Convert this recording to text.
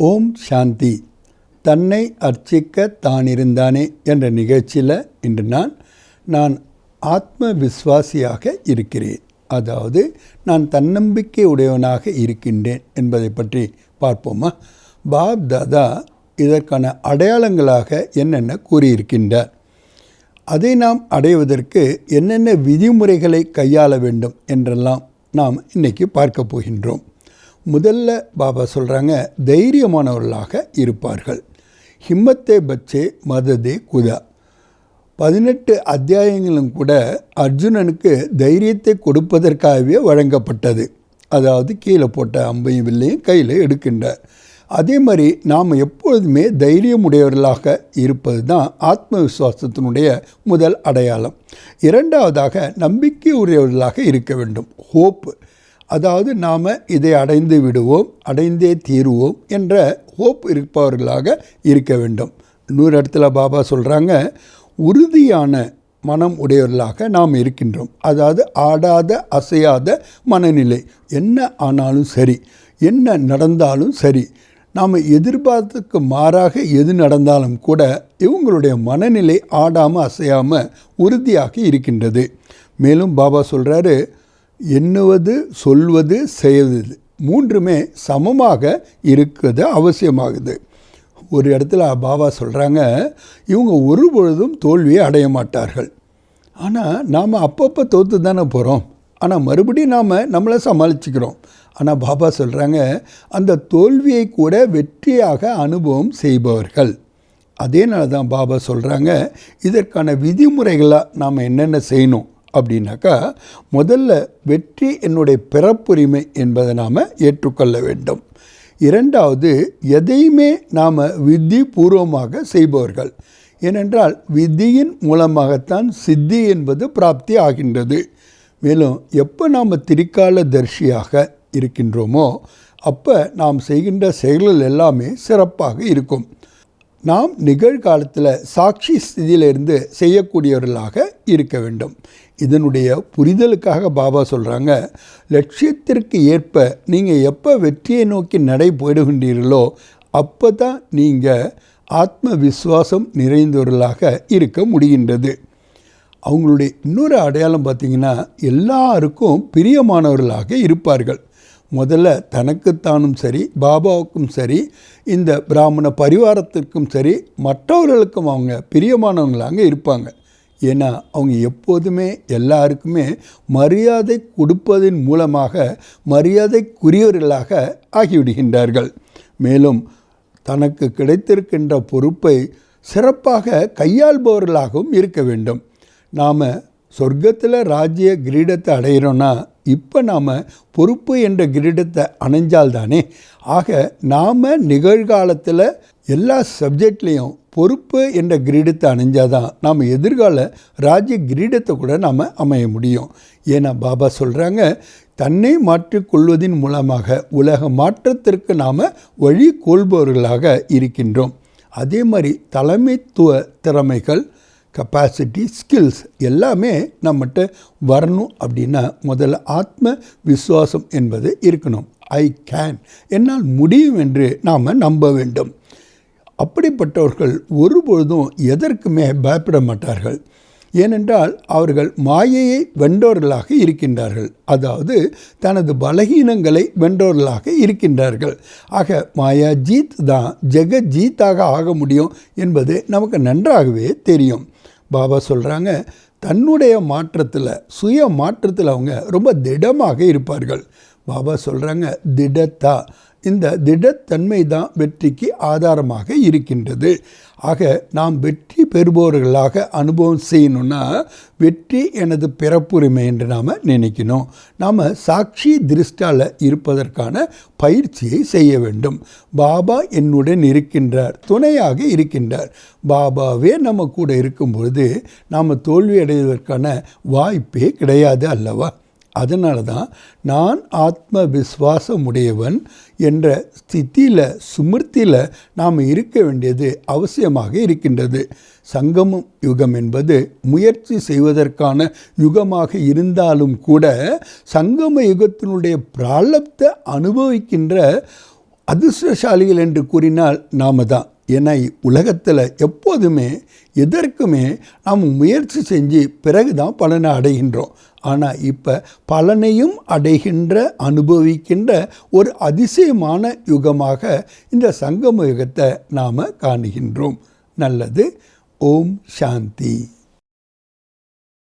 ஓம் சாந்தி. தன்னை அர்ச்சிக்க தானிருந்தானே என்ற நிகழ்ச்சியில் இன்று நான் ஆத்ம விஸ்வாசியாக இருக்கிறேன், அதாவது நான் தன்னம்பிக்கை உடையவனாக இருக்கின்றேன் என்பதை பற்றி பார்ப்போமா. பாப் தாதா இதற்கான அடையாளங்களாக என்னென்ன கூறியிருக்கின்றார், அதை நாம் அடைவதற்கு என்னென்ன விதிமுறைகளை கையாள வேண்டும் என்றெல்லாம் நாம் இன்றைக்கி பார்க்க போகின்றோம். முதல்ல பாபா சொல்கிறாங்க, தைரியமானவர்களாக இருப்பார்கள். ஹிம்மத்தே பச்சே மததே குதா. 18 அத்தியாயங்களும் கூட அர்ஜுனனுக்கு தைரியத்தை கொடுப்பதற்காகவே வழங்கப்பட்டது. அதாவது கீழே போட்ட அம்பையும் வில்லையும் கையில் எடுக்கின்றார். அதே மாதிரி நாம் எப்பொழுதுமே தைரியமுடையவர்களாக இருப்பது தான் ஆத்ம விசுவாசத்தினுடைய முதல் அடையாளம். இரண்டாவதாக நம்பிக்கை உடையவர்களாக இருக்க வேண்டும். ஹோப்பு, அதாவது நாம் இதை அடைந்து விடுவோம், அடைந்தே தீருவோம் என்ற ஹோப் இருப்பவர்களாக இருக்க வேண்டும். இன்னொரு இடத்துல பாபா சொல்கிறாங்க, உறுதியான மனம் உடையவர்களாக நாம் இருக்கின்றோம். அதாவது ஆடாத அசையாத மனநிலை. என்ன ஆனாலும் சரி, என்ன நடந்தாலும் சரி, நாம் எதிர்பார்த்துக்கு மாறாக எது நடந்தாலும் கூட இவங்களுடைய மனநிலை ஆடாமல் அசையாமல் உறுதியாக இருக்கின்றது. மேலும் பாபா சொல்கிறாரு, எண்ணுவது, சொல்வது, செய்வது மூன்றுமே சமமாக இருக்கிறது அவசியமாகுது. ஒரு இடத்துல பாபா சொல்கிறாங்க, இவங்க ஒரு பொழுதும் தோல்வியை அடைய மாட்டார்கள். ஆனால் நாம் அப்பப்போ தோற்று தானே போகிறோம், ஆனால் மறுபடியும் நாம் நம்மளை சமாளிச்சுக்கிறோம். ஆனால் பாபா சொல்கிறாங்க, அந்த தோல்வியை கூட வெற்றியாக அனுபவம் செய்பவர்கள். அதேனால தான் பாபா சொல்கிறாங்க, இதற்கான விதிமுறைகளாக நாம் என்னென்ன செய்யணும் அப்படின்னாக்கா, முதல்ல வெற்றி என்னுடைய பிறப்புரிமை என்பதை நாம் ஏற்றுக்கொள்ள வேண்டும். இரண்டாவது, எதையுமே நாம் வித்தி பூர்வமாக செய்பவர்கள். ஏனென்றால் வித்தியின் மூலமாகத்தான் சித்தி என்பது பிராப்தி ஆகின்றது. மேலும் எப்போ நாம் திரிகால தரிசியாக இருக்கின்றோமோ அப்போ நாம் செய்கின்ற செயல்கள் எல்லாமே சிறப்பாக இருக்கும். நாம் நிகழ்காலத்தில் சாட்சி ஸ்திதியிலிருந்து செய்யக்கூடியவர்களாக இருக்க வேண்டும். இதனுடைய புரிதலுக்காக பாபா சொல்கிறாங்க, லட்சியத்திற்கு ஏற்ப நீங்கள் எப்போ வெற்றியை நோக்கி நடை போயிடுகின்றீர்களோ அப்போ தான் நீங்கள் ஆத்ம விஸ்வாசம் நிறைந்தவர்களாக இருக்க முடிகின்றது. அவங்களுடைய இன்னொரு அடையாளம் பார்த்திங்கன்னா, எல்லாருக்கும் பிரியமானவர்களாக இருப்பார்கள். முதல்ல தனக்குத்தானும் சரி, பாபாவுக்கும் சரி, இந்த பிராமண பரிவாரத்திற்கும் சரி, மற்றவர்களுக்கும் அவங்க பிரியமானவங்களாக இருப்பாங்க. ஏன்னா அவங்க எப்போதுமே எல்லாருக்குமே மரியாதை கொடுப்பதன் மூலமாக மரியாதைக்குரியவர்களாக ஆகிவிடுகின்றார்கள். மேலும் தனக்கு கிடைத்திருக்கின்ற பொறுப்பை சிறப்பாக கையாள்பவர்களாகவும் இருக்க வேண்டும். நாம் சொர்க்கத்தில் ராஜ்ய கிரீடத்தை அடைகிறோன்னா இப்போ நாம் பொறுப்பு என்ற கிரீடத்தை அணைஞ்சால்தானே. ஆக நாம் நிகழ்காலத்தில் எல்லா சப்ஜெக்ட்லேயும் பொறுப்பு என்ற கிரீடத்தை அணைஞ்சாதான் நாம் எதிர்கால ராஜ்ய கிரீடத்தை கூட நாம் அமைய முடியும். ஏன்னா பாபா சொல்கிறாங்க, தன்னை மாற்றிக்கொள்வதன் மூலமாக உலக மாற்றத்திற்கு நாம் வழி கொள்பவர்களாக இருக்கின்றோம். அதே மாதிரி தலைமைத்துவ திறமைகள், கெப்பாசிட்டி, ஸ்கில்ஸ் எல்லாமே நம்மகிட்ட வரணும். அப்படின்னா முதல்ல ஆத்ம விசுவாசம் என்பது இருக்கணும். ஐ கேன், என்னால் முடியும் என்று நாம் நம்ப வேண்டும். அப்படிப்பட்டவர்கள் ஒருபொழுதும் எதற்குமே பயப்பட மாட்டார்கள். ஏனென்றால் அவர்கள் மாயையை வென்றவர்களாக இருக்கின்றார்கள். அதாவது தனது பலகீனங்களை வென்றவர்களாக இருக்கின்றார்கள். ஆக மாயா ஜீத் தான் ஜெகஜீத்தாக ஆக முடியும் என்பது நமக்கு நன்றாகவே தெரியும். பாபா சொல்கிறாங்க, தன்னுடைய மாற்றத்தில், சுய மாற்றத்தில் அவங்க ரொம்ப திடமாக இருப்பார்கள். பாபா சொல்கிறாங்க, திடத்தா, இந்த திடத்தன்மை தான் வெற்றிக்கு ஆதாரமாக இருக்கின்றது. ஆக நாம் வெற்றி பெறுபவர்களாக அனுபவம் செய்யணும்னா வெற்றி எனது பிறப்புரிமை என்று நாம் நினைக்கணும். நாம் சாட்சி திருஷ்டால இருப்பதற்கான பயிற்சியை செய்ய வேண்டும். பாபா என்னுடன் இருக்கின்றார், துணையாக இருக்கின்றார். பாபாவே நம்ம கூட இருக்கும்பொழுது நாம் தோல்வி அடைவதற்கான வாய்ப்பே கிடையாது அல்லவா. அதனால தான் நான் ஆத்ம விஸ்வாசம் உடையவன் என்ற ஸ்திதியில், சுமிருத்தியில் நாம் இருக்க வேண்டியது அவசியமாக இருக்கின்றது. சங்கமம் யுகம் என்பது முயற்சி செய்வதற்கான யுகமாக இருந்தாலும் கூட சங்கம யுகத்தினுடைய பிராலப்த அனுபவிக்கின்ற அதிர்ஷ்டசாலிகள் என்று கூறினால் நாம தான். ஏன்னா உலகத்தில் எப்போதுமே எதற்குமே நாம் முயற்சி செஞ்சு பிறகு தான் பலனை அடைகின்றோம். ஆனால் இப்போ பலனையும் அடைகின்ற அனுபவிக்கின்ற ஒரு அதிசயமான யுகமாக இந்த சங்கம யுகத்தை நாம் காணுகின்றோம். நல்லது. ஓம் சாந்தி.